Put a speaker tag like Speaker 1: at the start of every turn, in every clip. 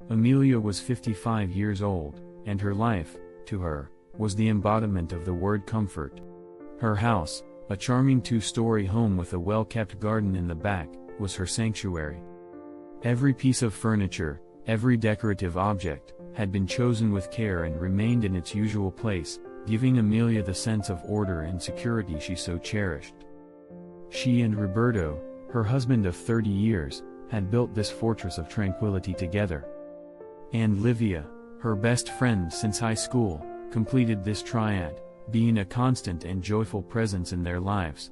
Speaker 1: Amelia was 55 years old, and her life, to her, was the embodiment of the word comfort. Her house, a charming two-story home with a well-kept garden in the back, was her sanctuary. Every piece of furniture, every decorative object, had been chosen with care and remained in its usual place, giving Amelia the sense of order and security she so cherished. She and Roberto, her husband of 30 years, had built this fortress of tranquility together. And Livia, her best friend since high school, completed this triad, being a constant and joyful presence in their lives.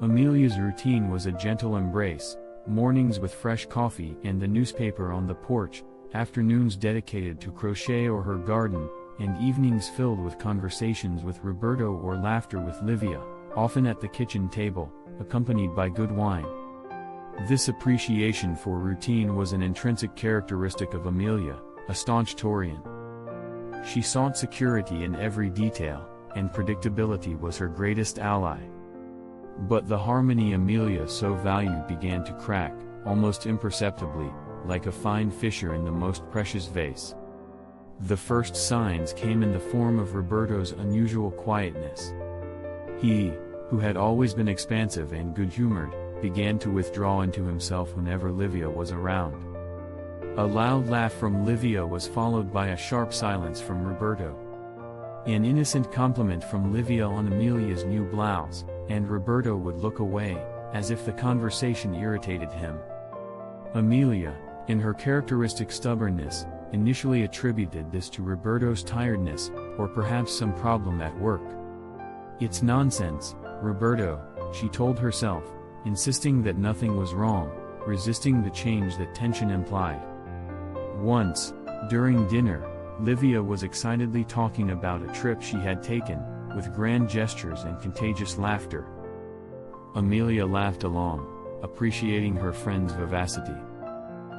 Speaker 1: Amelia's routine was a gentle embrace, mornings with fresh coffee and the newspaper on the porch, afternoons dedicated to crochet or her garden, and evenings filled with conversations with Roberto or laughter with Livia, often at the kitchen table, accompanied by good wine. This appreciation for routine was an intrinsic characteristic of Amelia, a staunch Taurean. She sought security in every detail, and predictability was her greatest ally. But the harmony Amelia so valued began to crack, almost imperceptibly, like a fine fissure in the most precious vase. The first signs came in the form of Roberto's unusual quietness. He, who had always been expansive and good-humored, began to withdraw into himself whenever Livia was around. A loud laugh from Livia was followed by a sharp silence from Roberto. An innocent compliment from Livia on Amelia's new blouse, and Roberto would look away, as if the conversation irritated him. Amelia, in her characteristic stubbornness, initially attributed this to Roberto's tiredness, or perhaps some problem at work. "It's nonsense, Roberto," she told herself, insisting that nothing was wrong, resisting the change that tension implied. Once, during dinner, Livia was excitedly talking about a trip she had taken, with grand gestures and contagious laughter. Amelia laughed along, appreciating her friend's vivacity.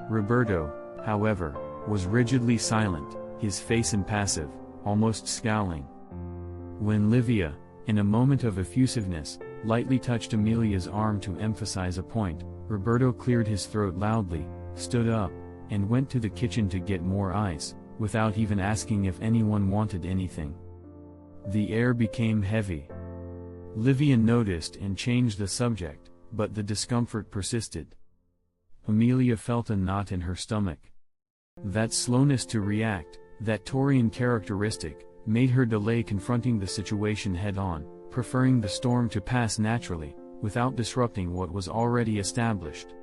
Speaker 1: Roberto, however, was rigidly silent, his face impassive, almost scowling. When Livia, in a moment of effusiveness, lightly touched Amelia's arm to emphasize a point, Roberto cleared his throat loudly, stood up, and went to the kitchen to get more ice, without even asking if anyone wanted anything. The air became heavy. Livia noticed and changed the subject, but the discomfort persisted. Amelia felt a knot in her stomach. That slowness to react, that Taurean characteristic, made her delay confronting the situation head-on, preferring the storm to pass naturally, without disrupting what was already established.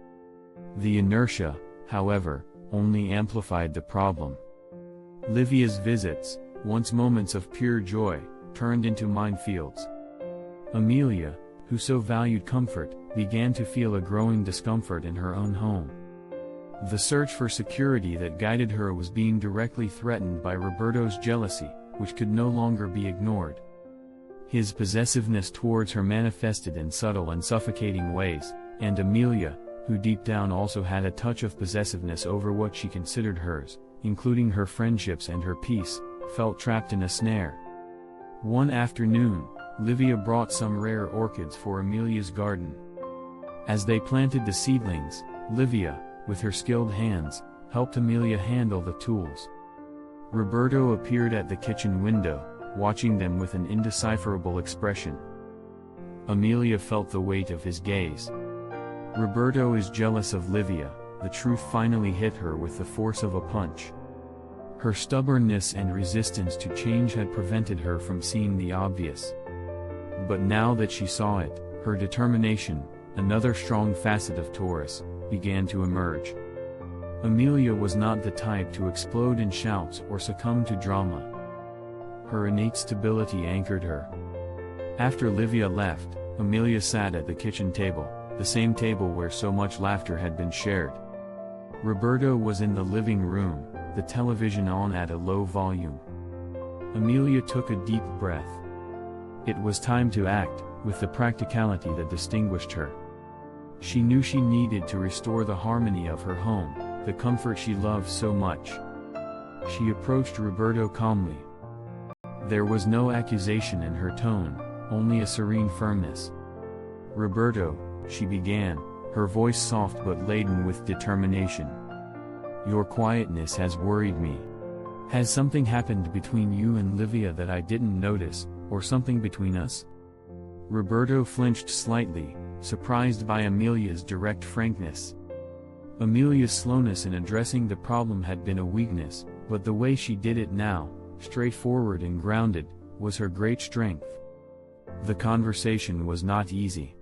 Speaker 1: The inertia, however, only amplified the problem. Livia's visits, once moments of pure joy, turned into minefields. Amelia, who so valued comfort, began to feel a growing discomfort in her own home. The search for security that guided her was being directly threatened by Roberto's jealousy, which could no longer be ignored. His possessiveness towards her manifested in subtle and suffocating ways, and Amelia, who deep down also had a touch of possessiveness over what she considered hers, including her friendships and her peace, felt trapped in a snare. One afternoon, Livia brought some rare orchids for Amelia's garden. As they planted the seedlings, Livia, with her skilled hands, helped Amelia handle the tools. Roberto appeared at the kitchen window, watching them with an indecipherable expression. Amelia felt the weight of his gaze. Roberto is jealous of Livia, the truth finally hit her with the force of a punch. Her stubbornness and resistance to change had prevented her from seeing the obvious. But now that she saw it, her determination, another strong facet of Taurus, began to emerge. Amelia was not the type to explode in shouts or succumb to drama. Her innate stability anchored her. After Livia left, Amelia sat at the kitchen table, the same table where so much laughter had been shared. Roberto was in the living room, the television on at a low volume. Amelia took a deep breath. It was time to act, with the practicality that distinguished her. She knew she needed to restore the harmony of her home, the comfort she loved so much. She approached Roberto calmly. There was no accusation in her tone, only a serene firmness. "Roberto," she began, her voice soft but laden with determination. your quietness has worried me. Has something happened between you and Livia that I didn't notice, or something between us?" Roberto flinched slightly, surprised by Amelia's direct frankness. Amelia's slowness in addressing the problem had been a weakness, but the way she did it now, straightforward and grounded, was her great strength. The conversation was not easy.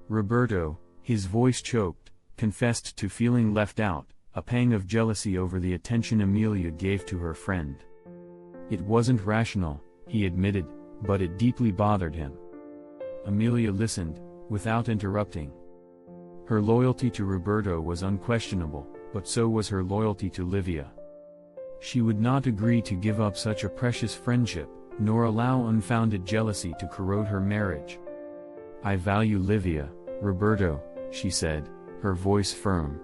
Speaker 1: Roberto, his voice choked, confessed to feeling left out, a pang of jealousy over the attention Amelia gave to her friend. It wasn't rational, he admitted, but it deeply bothered him. Amelia listened, without interrupting. Her loyalty to Roberto was unquestionable, but so was her loyalty to Livia. She would not agree to give up such a precious friendship, nor allow unfounded jealousy to corrode her marriage. "I value Livia, Roberto," she said, her voice firm.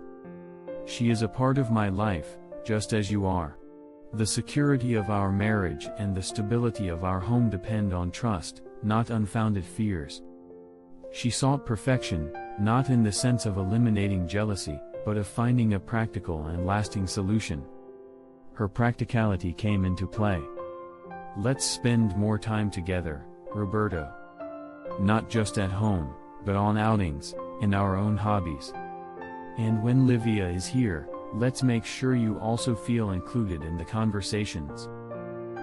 Speaker 1: "She is a part of my life, just as you are. The security of our marriage and the stability of our home depend on trust, not unfounded fears." She sought perfection, not in the sense of eliminating jealousy, but of finding a practical and lasting solution. Her practicality came into play. "Let's spend more time together, Roberto. Not just at home, but on outings, and our own hobbies. And when Livia is here, let's make sure you also feel included in the conversations."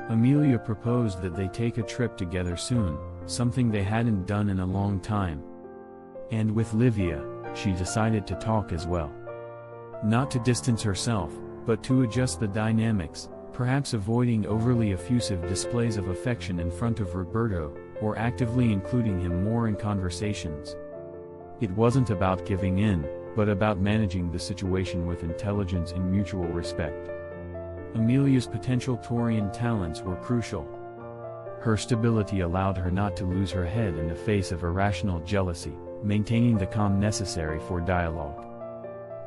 Speaker 1: Amelia proposed that they take a trip together soon, something they hadn't done in a long time. And with Livia, she decided to talk as well. Not to distance herself, but to adjust the dynamics, perhaps avoiding overly effusive displays of affection in front of Roberto, or actively including him more in conversations. It wasn't about giving in, but about managing the situation with intelligence and mutual respect. Amelia's potential Taurean talents were crucial. Her stability allowed her not to lose her head in the face of irrational jealousy, maintaining the calm necessary for dialogue.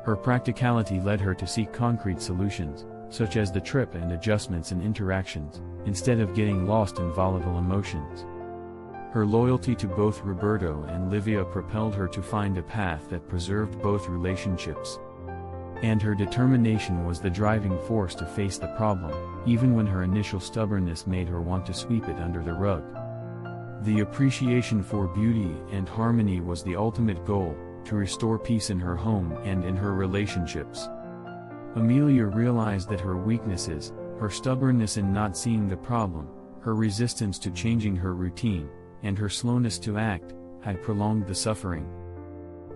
Speaker 1: Her practicality led her to seek concrete solutions, such as the trip and adjustments in interactions, instead of getting lost in volatile emotions. Her loyalty to both Roberto and Livia propelled her to find a path that preserved both relationships. And her determination was the driving force to face the problem, even when her initial stubbornness made her want to sweep it under the rug. The appreciation for beauty and harmony was the ultimate goal, to restore peace in her home and in her relationships. Amelia realized that her weaknesses, her stubbornness in not seeing the problem, her resistance to changing her routine, and her slowness to act, had prolonged the suffering.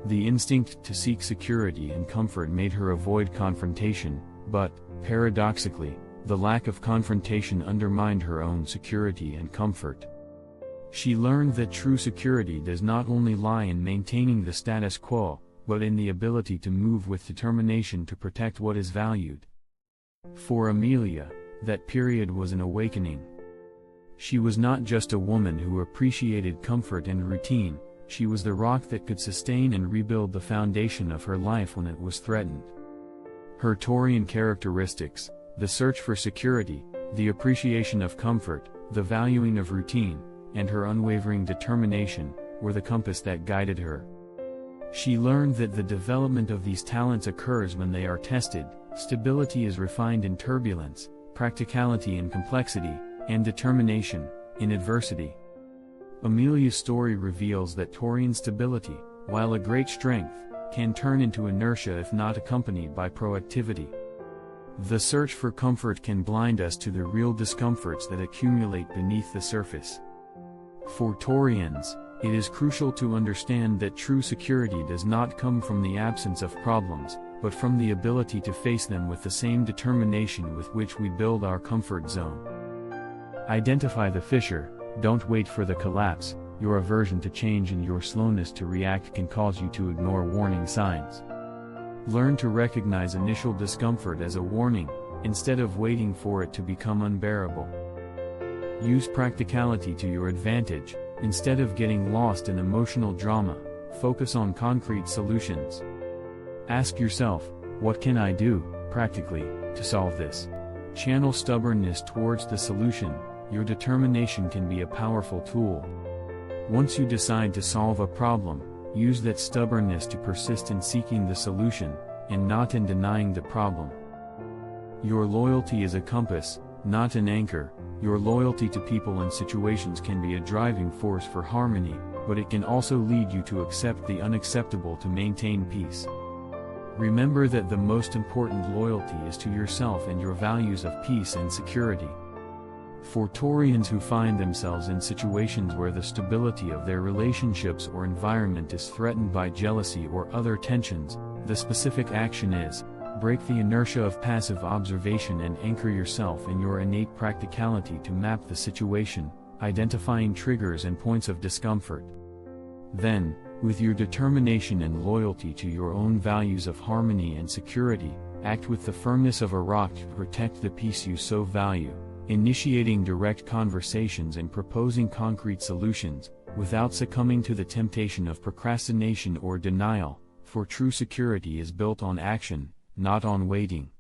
Speaker 1: The instinct to seek security and comfort made her avoid confrontation, but, paradoxically, the lack of confrontation undermined her own security and comfort. She learned that true security does not only lie in maintaining the status quo, but in the ability to move with determination to protect what is valued. For Amelia, that period was an awakening. She was not just a woman who appreciated comfort and routine, she was the rock that could sustain and rebuild the foundation of her life when it was threatened. Her Taurean characteristics, the search for security, the appreciation of comfort, the valuing of routine, and her unwavering determination, were the compass that guided her. She learned that the development of these talents occurs when they are tested, stability is refined in turbulence, practicality in complexity, and determination in adversity. Amelia's story reveals that Taurean stability, while a great strength, can turn into inertia if not accompanied by proactivity. The search for comfort can blind us to the real discomforts that accumulate beneath the surface. For Taureans, it is crucial to understand that true security does not come from the absence of problems, but from the ability to face them with the same determination with which we build our comfort zone. Identify the fissure, don't wait for the collapse. Your aversion to change and your slowness to react can cause you to ignore warning signs. Learn to recognize initial discomfort as a warning, instead of waiting for it to become unbearable. Use practicality to your advantage, instead of getting lost in emotional drama, focus on concrete solutions. Ask yourself, what can I do, practically, to solve this? Channel stubbornness towards the solution. Your determination can be a powerful tool. Once you decide to solve a problem, use that stubbornness to persist in seeking the solution, and not in denying the problem. Your loyalty is a compass, not an anchor. Your loyalty to people and situations can be a driving force for harmony, but it can also lead you to accept the unacceptable to maintain peace. Remember that the most important loyalty is to yourself and your values of peace and security. For Taurians who find themselves in situations where the stability of their relationships or environment is threatened by jealousy or other tensions, the specific action is: break the inertia of passive observation and anchor yourself in your innate practicality to map the situation, identifying triggers and points of discomfort. Then, with your determination and loyalty to your own values of harmony and security, act with the firmness of a rock to protect the peace you so value, initiating direct conversations and proposing concrete solutions, without succumbing to the temptation of procrastination or denial, for true security is built on action, not on waiting.